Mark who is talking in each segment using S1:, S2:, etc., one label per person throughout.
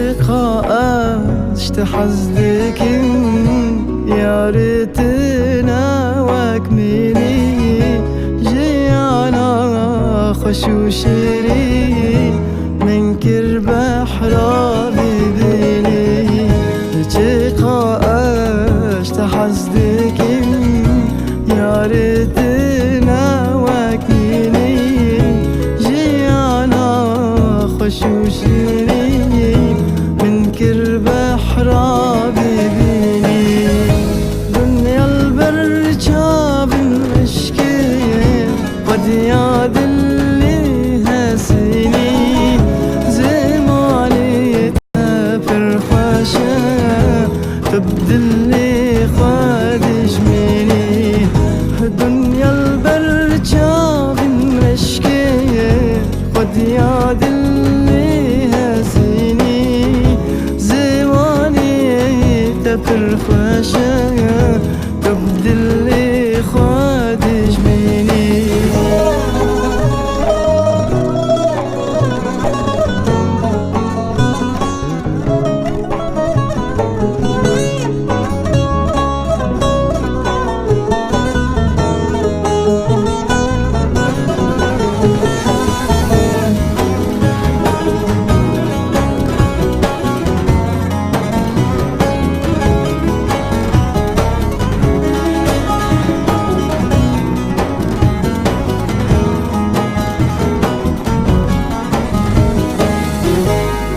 S1: چقدر حزدكم يا ريتنا واكملي جيانا خوش وشري منكر بحرا ببيني چقدر حزدكم يا ريتنا واكملي جيانا خوش وشري منكر بحرا ببيني دنيا البر جاب المشكي قد ياد اللي هسيني زماني تفر خاشا تبدل لي خادش مني دنيا البر جاب المشكي قد ياد اللي هسيني فرفاشة تبدل لي خادش مني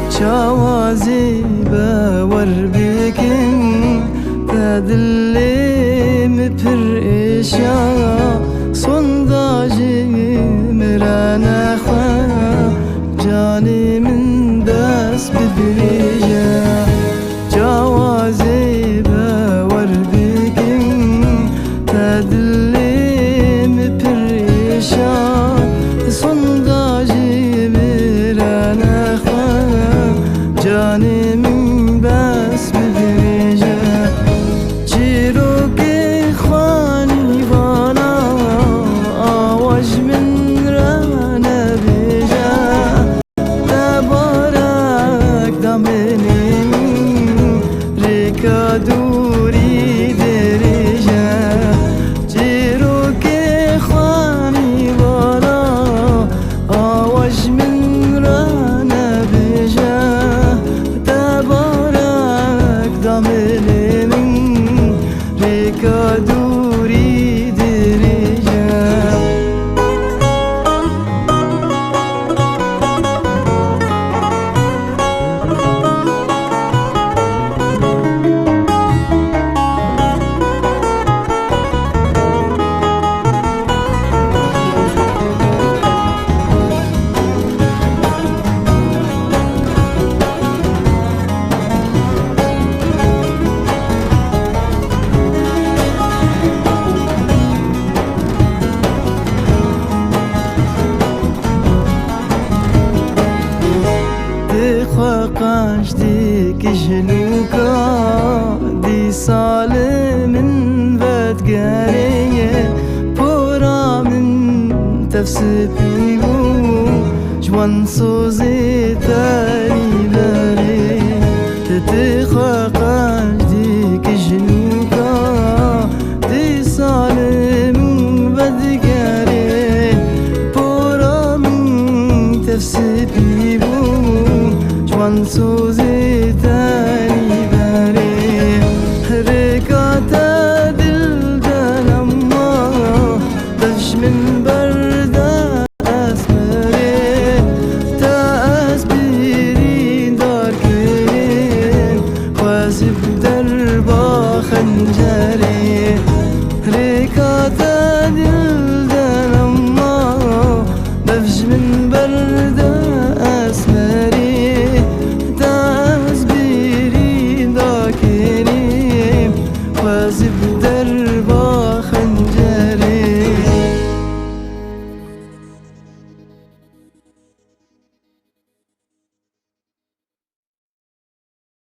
S1: شوازي باور بكن تدلي مبر إشا صنداجي مرانا خا جاني من داس ببريجا شوازي باور بكن تدلي مبر إشا صنداجي مرانا خا جاني من بس بدريجة جيروكي خواني وانا آواج من رانا بيجا تبارك دامني ريكا دوري دريجة جيروكي خواني وانا آواج من رانا بيجا ريكا دوري دريجا خاقاش ديك جلوكا دي صالة من بات قارية بورا من تفسد بيو جوان صوزي